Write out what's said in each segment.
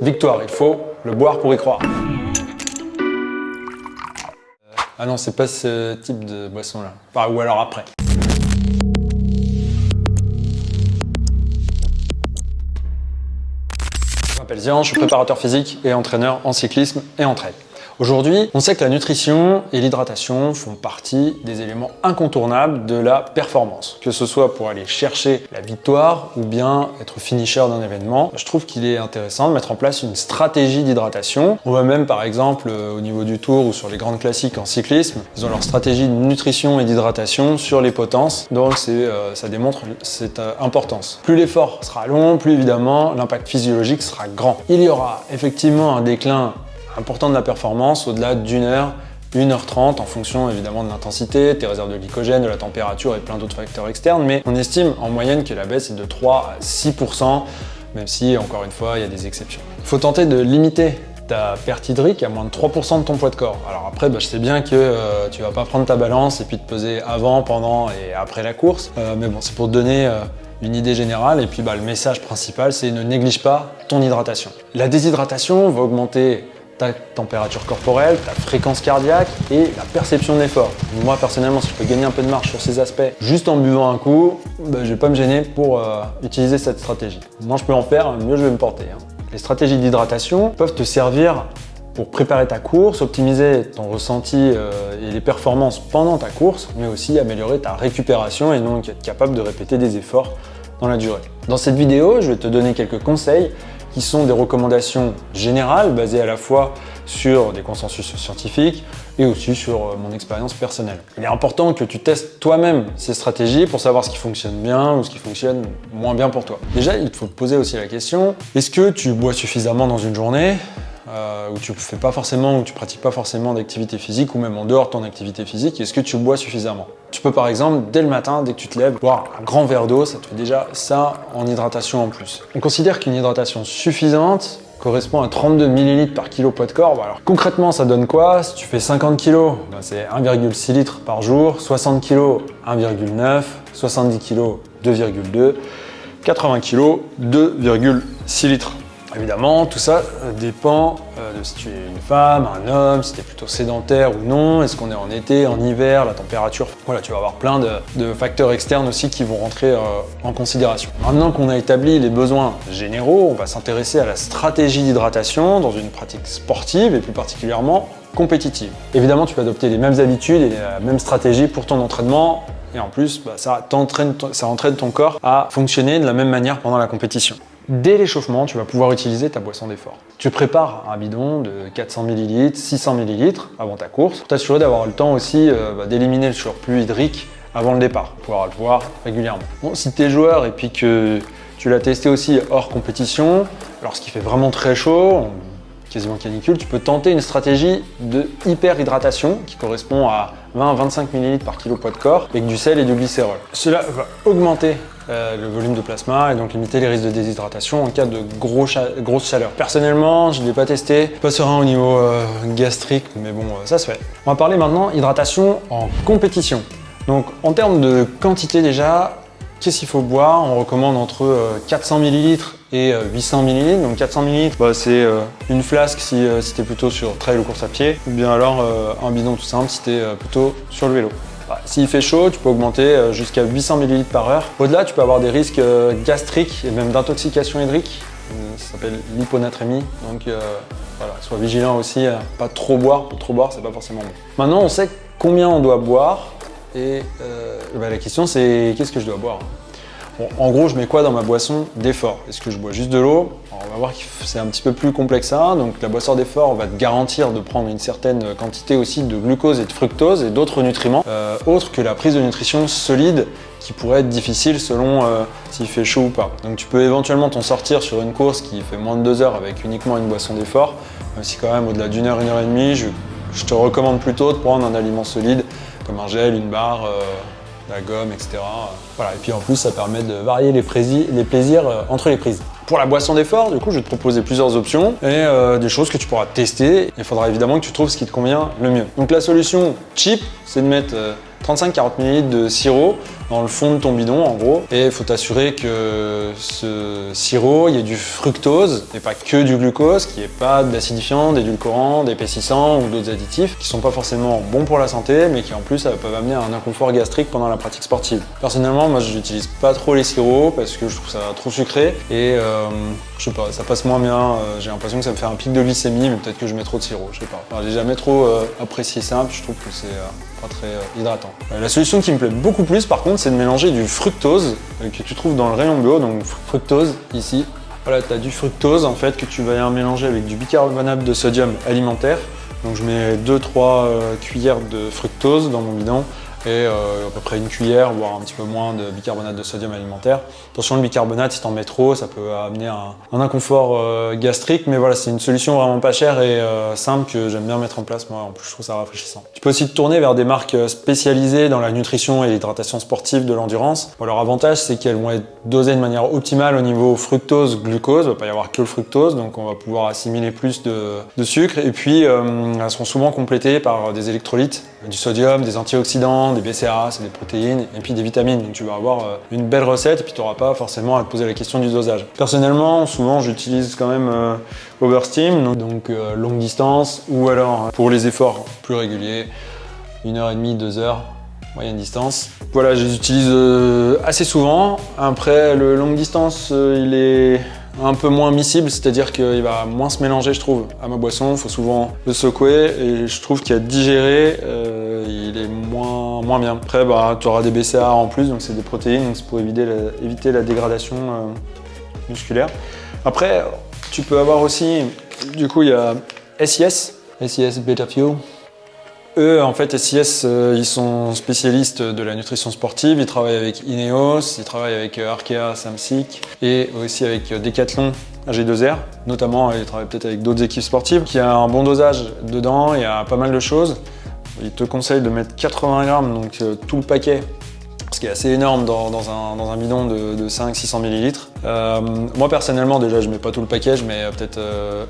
Victoire, il faut le boire pour y croire. Ah non, c'est pas ce type de boisson là. Enfin, ou alors après. Je m'appelle Zian, je suis préparateur physique et entraîneur en cyclisme et en trail. Aujourd'hui, on sait que la nutrition et l'hydratation font partie des éléments incontournables de la performance. Que ce soit pour aller chercher la victoire ou bien être finisher d'un événement, je trouve qu'il est intéressant de mettre en place une stratégie d'hydratation. On voit même par exemple au niveau du Tour ou sur les grandes classiques en cyclisme, ils ont leur stratégie de nutrition et d'hydratation sur les potences. Donc ça démontre cette importance. Plus l'effort sera long, plus évidemment l'impact physiologique sera grand. Il y aura effectivement un déclin important de la performance au-delà d'une heure, 1h30 en fonction évidemment de l'intensité, tes réserves de glycogène, de la température et plein d'autres facteurs externes, mais on estime en moyenne que la baisse est de 3 à 6%, même si encore une fois il y a des exceptions. Il faut tenter de limiter ta perte hydrique à moins de 3% de ton poids de corps. Alors après, je sais bien que tu vas pas prendre ta balance et puis te peser avant, pendant et après la course, mais bon, c'est pour te donner une idée générale et puis le message principal c'est ne néglige pas ton hydratation. La déshydratation va augmenter ta température corporelle, ta fréquence cardiaque et la perception de l'effort. Moi personnellement, si je peux gagner un peu de marge sur ces aspects juste en buvant un coup, je vais pas me gêner pour utiliser cette stratégie. Moins je peux en faire, mieux je vais me porter. Les stratégies d'hydratation peuvent te servir pour préparer ta course, optimiser ton ressenti et les performances pendant ta course, mais aussi améliorer ta récupération et donc être capable de répéter des efforts dans la durée. Dans cette vidéo, je vais te donner quelques conseils qui sont des recommandations générales basées à la fois sur des consensus scientifiques et aussi sur mon expérience personnelle. Il est important que tu testes toi-même ces stratégies pour savoir ce qui fonctionne bien ou ce qui fonctionne moins bien pour toi. Déjà, il faut te poser aussi la question, est-ce que tu bois suffisamment dans une journée où tu fais pas forcément, où tu pratiques pas forcément d'activité physique ou même en dehors de ton activité physique, est-ce que tu bois suffisamment? Tu peux par exemple, dès le matin, dès que tu te lèves, boire un grand verre d'eau, ça te fait déjà ça en hydratation en plus. On considère qu'une hydratation suffisante correspond à 32 ml par kilo poids de corps. Alors concrètement, ça donne quoi? Si tu fais 50 kg, c'est 1,6 litres par jour, 60 kg, 1,9, 70 kg, 2,2, 80 kg, 2,6 litres. Évidemment, tout ça dépend de si tu es une femme, un homme, si tu es plutôt sédentaire ou non, est-ce qu'on est en été, en hiver, la température. Voilà, tu vas avoir plein de facteurs externes aussi qui vont rentrer en considération. Maintenant qu'on a établi les besoins généraux, on va s'intéresser à la stratégie d'hydratation dans une pratique sportive et plus particulièrement compétitive. Évidemment, tu peux adopter les mêmes habitudes et la même stratégie pour ton entraînement. Et en plus, ça entraîne ton corps à fonctionner de la même manière pendant la compétition. Dès l'échauffement, tu vas pouvoir utiliser ta boisson d'effort. Tu prépares un bidon de 400 ml, 600 ml avant ta course pour t'assurer d'avoir le temps aussi d'éliminer le surplus hydrique avant le départ, pour pouvoir le boire régulièrement. Bon, si tu es joueur et puis que tu l'as testé aussi hors compétition, lorsqu'il fait vraiment très chaud, quasiment canicule, tu peux tenter une stratégie de hyperhydratation qui correspond à 20-25 ml par kilo poids de corps avec du sel et du glycérol. Cela va augmenter le volume de plasma et donc limiter les risques de déshydratation en cas de grosse chaleur. Personnellement, je ne l'ai pas testé, pas serein au niveau gastrique, mais bon, ça se fait. On va parler maintenant hydratation en compétition. Donc en termes de quantité déjà, qu'est-ce qu'il faut boire? On recommande entre 400 ml et 800 ml. Donc 400 ml, c'est une flasque si tu es plutôt sur trail ou course à pied, ou bien alors un bidon tout simple si tu es plutôt sur le vélo. S'il fait chaud, tu peux augmenter jusqu'à 800 ml par heure. Au-delà, tu peux avoir des risques gastriques et même d'intoxication hydrique. Ça s'appelle l'hyponatrémie. Donc voilà, sois vigilant aussi, pas trop boire. Pour trop boire, c'est pas forcément bon. Maintenant, on sait combien on doit boire. Et la question, c'est qu'est-ce que je dois boire? Bon, en gros, je mets quoi dans ma boisson d'effort? Est-ce que je bois juste de l'eau? On va voir que c'est un petit peu plus complexe que ça. Donc la boisson d'effort va te garantir de prendre une certaine quantité aussi de glucose et de fructose et d'autres nutriments, autres que la prise de nutrition solide qui pourrait être difficile selon s'il fait chaud ou pas. Donc tu peux éventuellement t'en sortir sur une course qui fait moins de 2 heures avec uniquement une boisson d'effort, même si quand même au-delà d'une heure, 1 heure et demie, je te recommande plutôt de prendre un aliment solide comme un gel, une barre, la gomme, etc. Voilà. Et puis en plus, ça permet de varier les plaisirs entre les prises. Pour la boisson d'effort, du coup, je vais te proposer plusieurs options et des choses que tu pourras tester. Il faudra évidemment que tu trouves ce qui te convient le mieux. Donc la solution cheap, c'est de mettre 35-40 ml de sirop dans le fond de ton bidon en gros. Et il faut t'assurer que ce sirop, il y ait du fructose et pas que du glucose, qu'il n'y ait pas d'acidifiant, d'édulcorant, d'épaississant ou d'autres additifs qui sont pas forcément bons pour la santé, mais qui en plus peuvent amener à un inconfort gastrique pendant la pratique sportive. Personnellement, moi je n'utilise pas trop les sirops parce que je trouve ça trop sucré et je sais pas, ça passe moins bien. J'ai l'impression que ça me fait un pic de glycémie, mais peut-être que je mets trop de sirop, je sais pas. Enfin, j'ai jamais trop apprécié ça, puis je trouve que c'est pas très hydratant. La solution qui me plaît beaucoup plus par contre, c'est de mélanger du fructose que tu trouves dans le rayon bio, donc fructose ici. Voilà, tu as du fructose en fait que tu vas mélanger avec du bicarbonate de sodium alimentaire. Donc je mets 2-3 cuillères de fructose dans mon bidon et à peu près une cuillère, voire un petit peu moins de bicarbonate de sodium alimentaire. Attention, le bicarbonate, si t'en mets trop, ça peut amener un inconfort gastrique, mais voilà, c'est une solution vraiment pas chère et simple que j'aime bien mettre en place. Moi, en plus, je trouve ça rafraîchissant. Tu peux aussi te tourner vers des marques spécialisées dans la nutrition et l'hydratation sportive de l'endurance. Bon, leur avantage, c'est qu'elles vont être dosées de manière optimale au niveau fructose-glucose. Il ne va pas y avoir que le fructose, donc on va pouvoir assimiler plus de sucre. Et puis, elles seront souvent complétées par des électrolytes, du sodium, des antioxydants, des BCAA, c'est des protéines, et puis des vitamines. Donc tu vas avoir une belle recette et puis tu n'auras pas forcément à te poser la question du dosage. Personnellement, souvent j'utilise quand même Oversteam, donc longue distance, ou alors pour les efforts plus réguliers, 1h30, 2 heures, moyenne distance. Voilà, je les utilise assez souvent. Après, le longue distance, il est un peu moins miscible, c'est-à-dire qu'il va moins se mélanger, je trouve, à ma boisson. Il faut souvent le secouer et je trouve qu'à digérer, il est moins bien. Après, tu auras des BCAA en plus, donc c'est des protéines, donc c'est pour éviter la dégradation musculaire. Après, tu peux avoir aussi, du coup, il y a SIS Beta Fuel. Eux, en fait, SIS, ils sont spécialistes de la nutrition sportive. Ils travaillent avec Ineos, ils travaillent avec Arkea, Samsic et aussi avec Decathlon AG2R. Notamment, ils travaillent peut-être avec d'autres équipes sportives. Il y a un bon dosage dedans, il y a pas mal de choses. Ils te conseillent de mettre 80 grammes, donc tout le paquet, ce qui est assez énorme dans un bidon de 500-600 ml. Moi personnellement, déjà je mets pas tout le paquet, je mets peut-être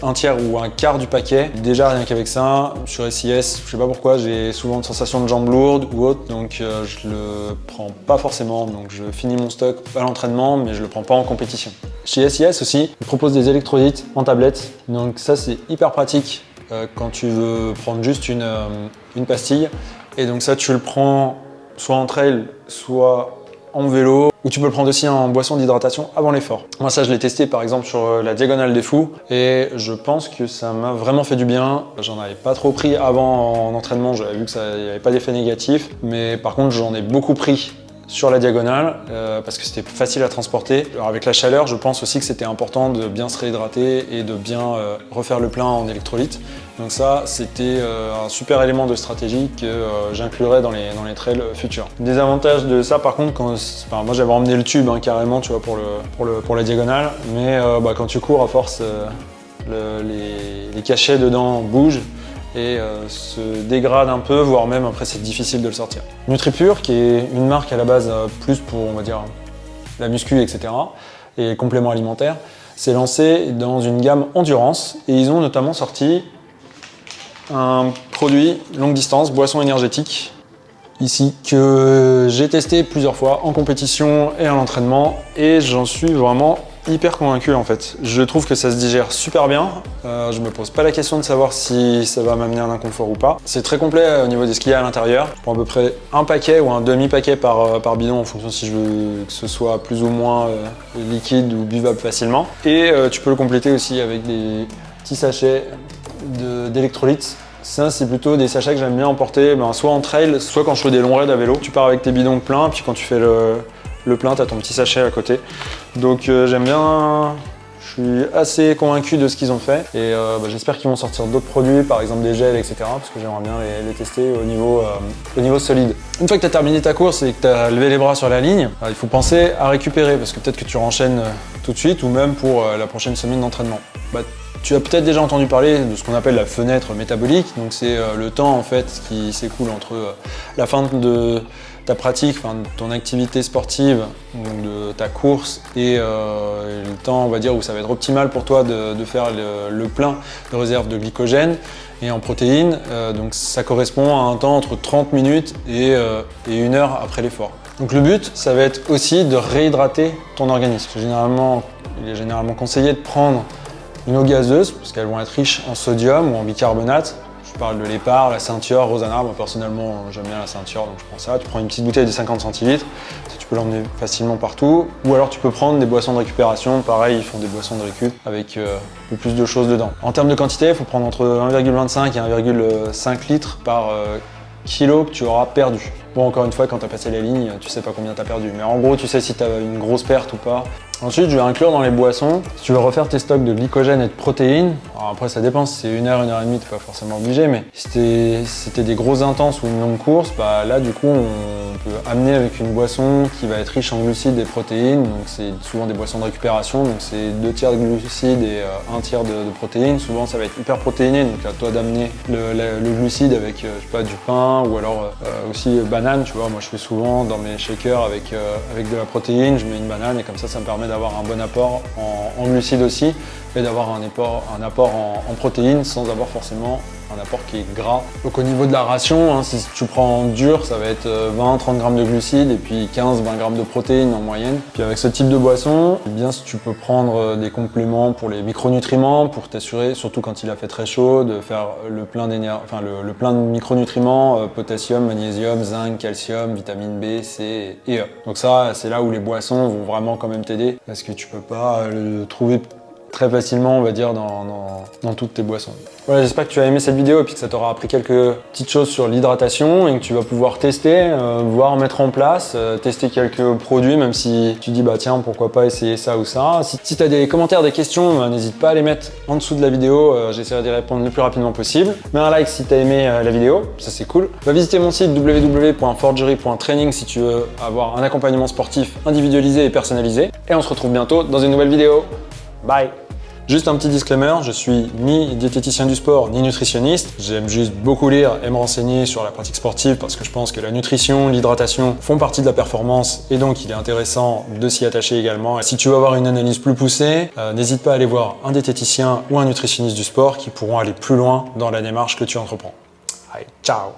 un tiers ou un quart du paquet. Déjà rien qu'avec ça, sur SIS, je sais pas pourquoi, j'ai souvent une sensation de jambes lourdes ou autre, donc je le prends pas forcément. Donc je finis mon stock à l'entraînement, mais je le prends pas en compétition. Chez SIS aussi, ils proposent des électrolytes en tablette, donc ça c'est hyper pratique quand tu veux prendre juste une pastille. Et donc ça tu le prends soit en trail, soit en vélo, ou tu peux le prendre aussi en boisson d'hydratation avant l'effort. Moi ça je l'ai testé par exemple sur la Diagonale des Fous et je pense que ça m'a vraiment fait du bien. J'en avais pas trop pris avant en entraînement, j'avais vu que ça n'y avait pas d'effet négatif, mais par contre j'en ai beaucoup pris sur la diagonale parce que c'était facile à transporter. Alors avec la chaleur, je pense aussi que c'était important de bien se réhydrater et de bien refaire le plein en électrolytes. Donc ça, c'était un super élément de stratégie que j'inclurai dans les trails futurs. Des avantages de ça, par contre, moi j'avais emmené le tube carrément, tu vois, pour la diagonale, mais quand tu cours, à force, les cachets dedans bougent et se dégrade un peu, voire même après c'est difficile de le sortir. NutriPure, qui est une marque à la base plus pour, on va dire, la muscu, etc. et compléments alimentaires, s'est lancé dans une gamme endurance et ils ont notamment sorti un produit longue distance, boisson énergétique, ici, que j'ai testé plusieurs fois en compétition et à l'entraînement et j'en suis vraiment hyper convaincu en fait. Je trouve que ça se digère super bien. Je me pose pas la question de savoir si ça va m'amener un inconfort ou pas. C'est très complet au niveau de ce qu'il y a à l'intérieur. Je prends à peu près un paquet ou un demi-paquet par bidon en fonction si je veux que ce soit plus ou moins liquide ou buvable facilement. Et tu peux le compléter aussi avec des petits sachets d'électrolytes. Ça, c'est plutôt des sachets que j'aime bien emporter soit en trail, soit quand je fais des longs raids à vélo. Tu pars avec tes bidons pleins, puis quand tu fais le plein, tu as ton petit sachet à côté. Donc j'aime bien, je suis assez convaincu de ce qu'ils ont fait et j'espère qu'ils vont sortir d'autres produits, par exemple des gels, etc. parce que j'aimerais bien les tester au niveau solide. Une fois que tu as terminé ta course et que tu as levé les bras sur la ligne, il faut penser à récupérer parce que peut-être que tu renchaînes tout de suite ou même pour la prochaine semaine d'entraînement. Tu as peut-être déjà entendu parler de ce qu'on appelle la fenêtre métabolique, donc c'est le temps en fait qui s'écoule entre la fin de ta pratique, enfin, de ton activité sportive, donc de ta course et le temps, on va dire, où ça va être optimal pour toi de faire le plein de réserve de glycogène et en protéines. Donc ça correspond à un temps entre 30 minutes et 1 heure après l'effort. Donc le but, ça va être aussi de réhydrater ton organisme. Il est généralement conseillé de prendre une eau gazeuse, parce qu'elles vont être riches en sodium ou en bicarbonate. Je parle de l'Hépar, la Ceinture, Rosana. Moi personnellement, j'aime bien la Ceinture, donc je prends ça. Tu prends une petite bouteille de 50 centilitres, tu peux l'emmener facilement partout. Ou alors tu peux prendre des boissons de récupération. Pareil, ils font des boissons de récup avec le plus de choses dedans. En termes de quantité, il faut prendre entre 1,25 et 1,5 litres par kilo que tu auras perdu. Bon, encore une fois, quand tu as passé la ligne, tu sais pas combien tu as perdu. Mais en gros, tu sais si tu as une grosse perte ou pas. Ensuite, je vais inclure dans les boissons, si tu veux refaire tes stocks de glycogène et de protéines, alors après ça dépend, si c'est 1 heure, 1 heure et demie, tu n'es pas forcément obligé, mais si c'était des grosses intenses ou une longue course, bah là du coup on peut amener avec une boisson qui va être riche en glucides et protéines, donc c'est souvent des boissons de récupération, donc c'est 2 tiers de glucides et 1 tiers de protéines. Souvent ça va être hyper protéiné, donc à toi d'amener le glucide avec je sais pas, du pain ou alors aussi banane, tu vois. Moi je fais souvent dans mes shakers avec de la protéine, je mets une banane et comme ça me permet d'avoir un bon apport en glucides aussi et d'avoir un apport en protéines sans avoir forcément un apport qui est gras. Donc au niveau de la ration, hein, si tu prends dur, ça va être 20-30 grammes de glucides et puis 15-20 grammes de protéines en moyenne. Puis avec ce type de boisson, eh bien si tu peux prendre des compléments pour les micronutriments, pour t'assurer, surtout quand il a fait très chaud, de faire le plein le plein de micronutriments, potassium, magnésium, zinc, calcium, vitamine B, C et E. Donc ça, c'est là où les boissons vont vraiment quand même t'aider parce que tu peux pas le trouver très facilement, on va dire, dans toutes tes boissons. Voilà, j'espère que tu as aimé cette vidéo et puis que ça t'aura appris quelques petites choses sur l'hydratation et que tu vas pouvoir tester, voir mettre en place, tester quelques produits, même si tu dis bah tiens, pourquoi pas essayer ça ou ça. Si tu as des commentaires, des questions, n'hésite pas à les mettre en dessous de la vidéo, j'essaierai d'y répondre le plus rapidement possible. Mets un like si tu as aimé la vidéo, ça c'est cool. Va visiter mon site www.forgery.training si tu veux avoir un accompagnement sportif individualisé et personnalisé. Et on se retrouve bientôt dans une nouvelle vidéo. Bye! Juste un petit disclaimer, je suis ni diététicien du sport ni nutritionniste. J'aime juste beaucoup lire et me renseigner sur la pratique sportive parce que je pense que la nutrition, l'hydratation font partie de la performance et donc il est intéressant de s'y attacher également. Et si tu veux avoir une analyse plus poussée, n'hésite pas à aller voir un diététicien ou un nutritionniste du sport qui pourront aller plus loin dans la démarche que tu entreprends. Allez, ciao!